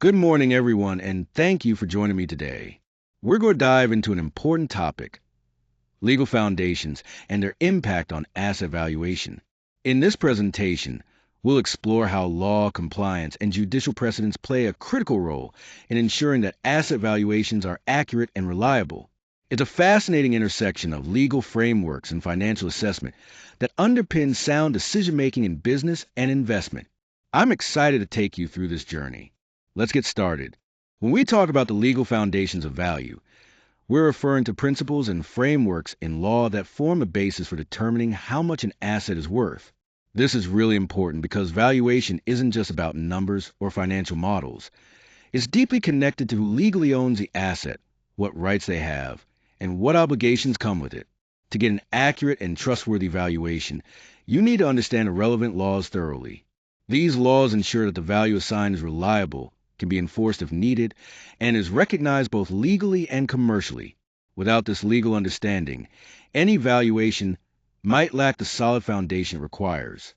Good morning, everyone, and thank you for joining me today. We're going to dive into an important topic: legal foundations and their impact on asset valuation. In this presentation, we'll explore how law, compliance, and judicial precedents play a critical role in ensuring that asset valuations are accurate and reliable. It's a fascinating intersection of legal frameworks and financial assessment that underpins sound decision-making in business and investment. I'm excited to take you through this journey. Let's get started. When we talk about the legal foundations of value, we're referring to principles and frameworks in law that form a basis for determining how much an asset is worth. This is really important because valuation isn't just about numbers or financial models. It's deeply connected to who legally owns the asset, what rights they have, and what obligations come with it. To get an accurate and trustworthy valuation, you need to understand the relevant laws thoroughly. These laws ensure that the value assigned is reliable, can be enforced if needed, and is recognized both legally and commercially. Without this legal understanding, any valuation might lack the solid foundation it requires.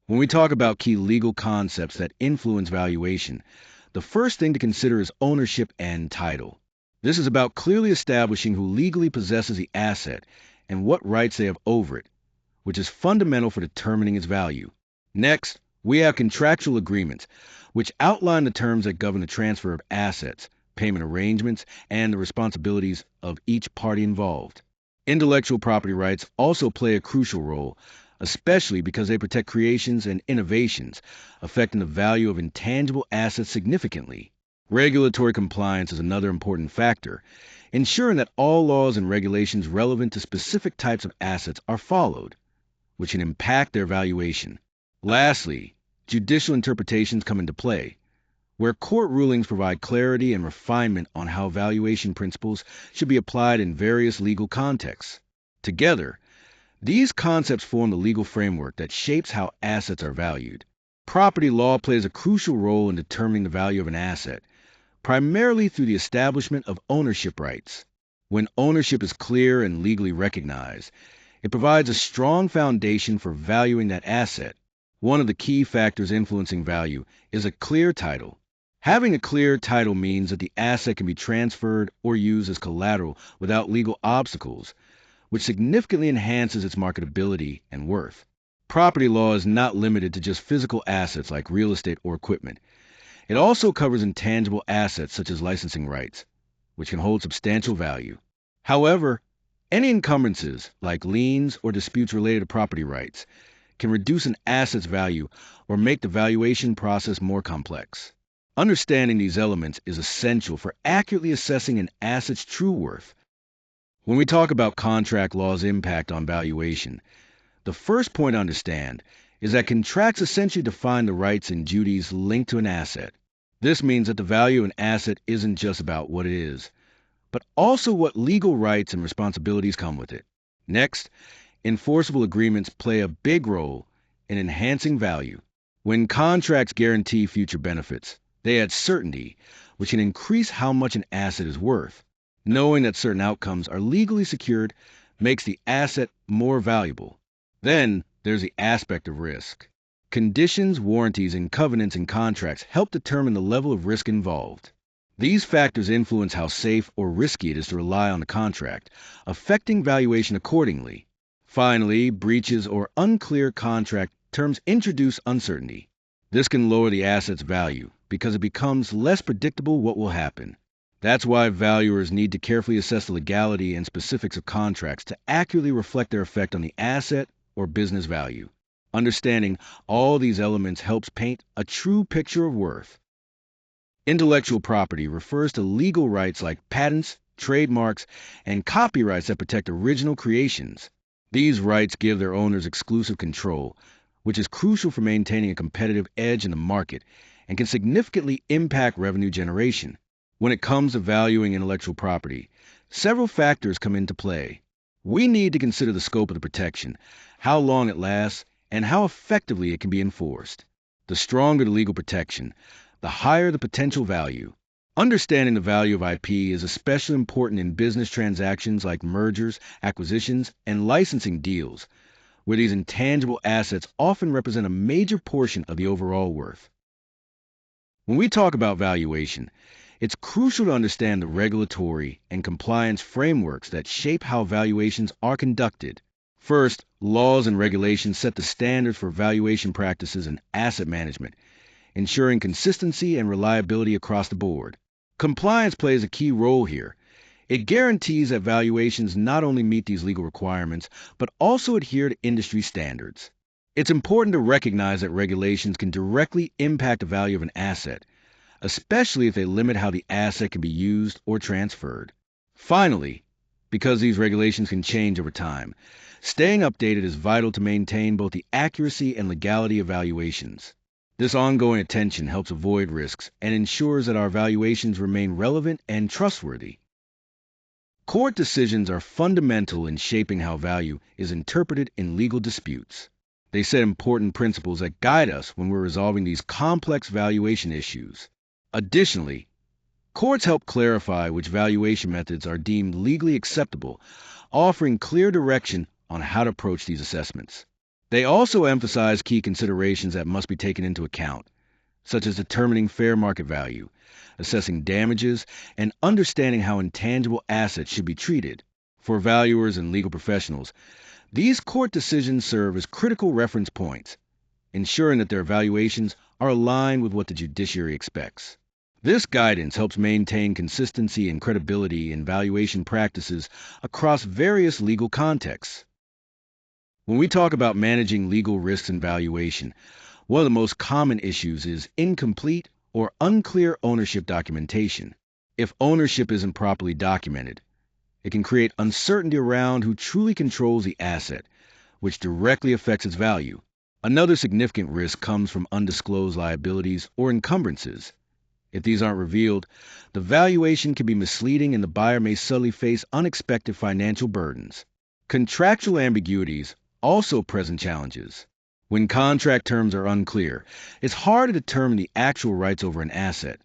When we talk about key legal concepts that influence valuation, the first thing to consider is ownership and title. This is about clearly establishing who legally possesses the asset and what rights they have over it, which is fundamental for determining its value. Next, we have contractual agreements, which outline the terms that govern the transfer of assets, payment arrangements, and the responsibilities of each party involved. Intellectual property rights also play a crucial role, especially because they protect creations and innovations, affecting the value of intangible assets significantly. Regulatory compliance is another important factor, ensuring that all laws and regulations relevant to specific types of assets are followed, which can impact their valuation. Lastly, judicial interpretations come into play, where court rulings provide clarity and refinement on how valuation principles should be applied in various legal contexts. Together, these concepts form the legal framework that shapes how assets are valued. Property law plays a crucial role in determining the value of an asset, primarily through the establishment of ownership rights. When ownership is clear and legally recognized, it provides a strong foundation for valuing that asset. One of the key factors influencing value is a clear title. Having a clear title means that the asset can be transferred or used as collateral without legal obstacles, which significantly enhances its marketability and worth. Property law is not limited to just physical assets like real estate or equipment. It also covers intangible assets such as licensing rights, which can hold substantial value. However, any encumbrances, like liens or disputes related to property rights, can reduce an asset's value or make the valuation process more complex. Understanding these elements is essential for accurately assessing an asset's true worth. When we talk about contract law's impact on valuation, the first point to understand is that contracts essentially define the rights and duties linked to an asset. This means that the value of an asset isn't just about what it is, but also what legal rights and responsibilities come with it. Next, enforceable agreements play a big role in enhancing value. When contracts guarantee future benefits, they add certainty, which can increase how much an asset is worth. Knowing that certain outcomes are legally secured makes the asset more valuable. Then there's the aspect of risk. Conditions, warranties, and covenants in contracts help determine the level of risk involved. These factors influence how safe or risky it is to rely on the contract, affecting valuation accordingly. Finally, breaches or unclear contract terms introduce uncertainty. This can lower the asset's value because it becomes less predictable what will happen. That's why valuers need to carefully assess the legality and specifics of contracts to accurately reflect their effect on the asset or business value. Understanding all these elements helps paint a true picture of worth. Intellectual property refers to legal rights like patents, trademarks, and copyrights that protect original creations. These rights give their owners exclusive control, which is crucial for maintaining a competitive edge in the market and can significantly impact revenue generation. When it comes to valuing intellectual property, several factors come into play. We need to consider the scope of the protection, how long it lasts, and how effectively it can be enforced. The stronger the legal protection, the higher the potential value. Understanding the value of IP is especially important in business transactions like mergers, acquisitions, and licensing deals, where these intangible assets often represent a major portion of the overall worth. When we talk about valuation, it's crucial to understand the regulatory and compliance frameworks that shape how valuations are conducted. First, laws and regulations set the standards for valuation practices and asset management, ensuring consistency and reliability across the board. Compliance plays a key role here. It guarantees that valuations not only meet these legal requirements, but also adhere to industry standards. It's important to recognize that regulations can directly impact the value of an asset, especially if they limit how the asset can be used or transferred. Finally, because these regulations can change over time, staying updated is vital to maintain both the accuracy and legality of valuations. This ongoing attention helps avoid risks and ensures that our valuations remain relevant and trustworthy. Court decisions are fundamental in shaping how value is interpreted in legal disputes. They set important principles that guide us when we're resolving these complex valuation issues. Additionally, courts help clarify which valuation methods are deemed legally acceptable, offering clear direction on how to approach these assessments. They also emphasize key considerations that must be taken into account, such as determining fair market value, assessing damages, and understanding how intangible assets should be treated. For valuers and legal professionals, these court decisions serve as critical reference points, ensuring that their evaluations are aligned with what the judiciary expects. This guidance helps maintain consistency and credibility in valuation practices across various legal contexts. When we talk about managing legal risks and valuation, one of the most common issues is incomplete or unclear ownership documentation. If ownership isn't properly documented, it can create uncertainty around who truly controls the asset, which directly affects its value. Another significant risk comes from undisclosed liabilities or encumbrances. If these aren't revealed, the valuation can be misleading and the buyer may suddenly face unexpected financial burdens. Contractual ambiguities also present challenges. When contract terms are unclear, it's hard to determine the actual rights over an asset,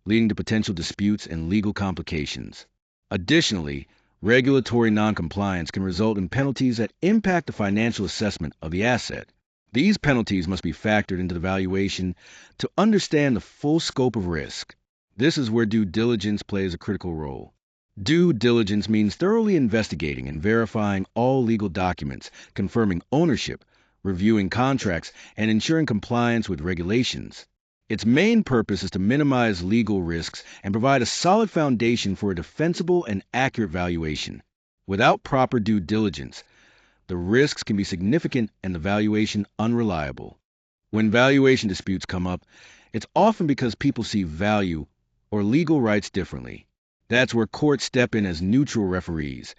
leading to potential disputes and legal complications. Additionally, regulatory noncompliance can result in penalties that impact the financial assessment of the asset. These penalties must be factored into the valuation to understand the full scope of risk. This is where due diligence plays a critical role. Due diligence means thoroughly investigating and verifying all legal documents, confirming ownership, reviewing contracts, and ensuring compliance with regulations. Its main purpose is to minimize legal risks and provide a solid foundation for a defensible and accurate valuation. Without proper due diligence, the risks can be significant and the valuation unreliable. When valuation disputes come up, it's often because people see value or legal rights differently. That's where courts step in as neutral referees,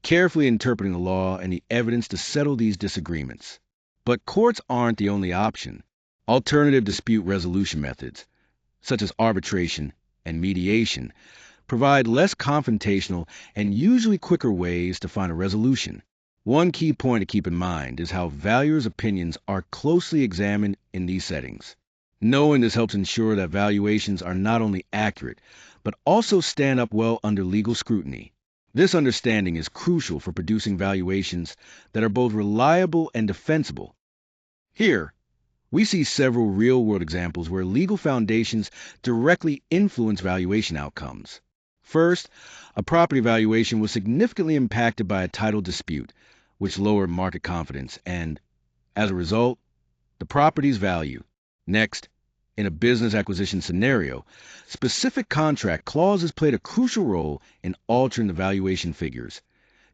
carefully interpreting the law and the evidence to settle these disagreements. But courts aren't the only option. Alternative dispute resolution methods, such as arbitration and mediation, provide less confrontational and usually quicker ways to find a resolution. One key point to keep in mind is how valuers' opinions are closely examined in these settings. Knowing this helps ensure that valuations are not only accurate, but also stand up well under legal scrutiny. This understanding is crucial for producing valuations that are both reliable and defensible. Here, we see several real-world examples where legal foundations directly influence valuation outcomes. First, a property valuation was significantly impacted by a title dispute, which lowered market confidence and, as a result, the property's value. Next, in a business acquisition scenario, specific contract clauses played a crucial role in altering the valuation figures,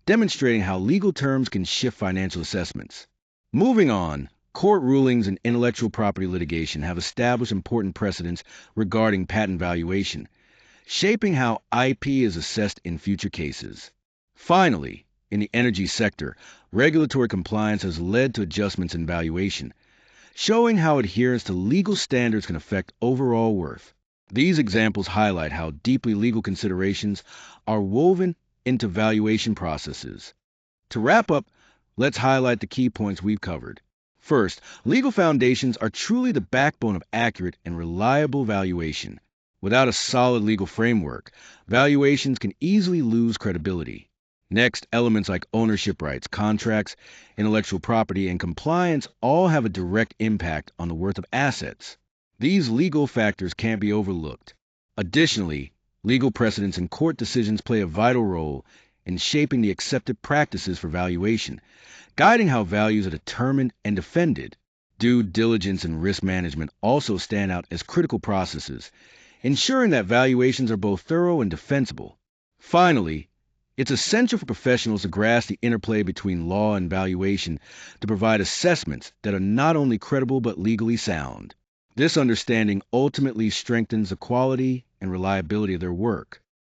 demonstrating how legal terms can shift financial assessments. Moving on, court rulings in intellectual property litigation have established important precedents regarding patent valuation, shaping how IP is assessed in future cases. Finally, in the energy sector, regulatory compliance has led to adjustments in valuation, showing how adherence to legal standards can affect overall worth. These examples highlight how deeply legal considerations are woven into valuation processes. To wrap up, let's highlight the key points we've covered. First, legal foundations are truly the backbone of accurate and reliable valuation. Without a solid legal framework, valuations can easily lose credibility. Next, elements like ownership rights, contracts, intellectual property, and compliance all have a direct impact on the worth of assets. These legal factors can't be overlooked. Additionally, legal precedents and court decisions play a vital role in shaping the accepted practices for valuation, guiding how values are determined and defended. Due diligence and risk management also stand out as critical processes, ensuring that valuations are both thorough and defensible. Finally, it's essential for professionals to grasp the interplay between law and valuation to provide assessments that are not only credible but legally sound. This understanding ultimately strengthens the quality and reliability of their work.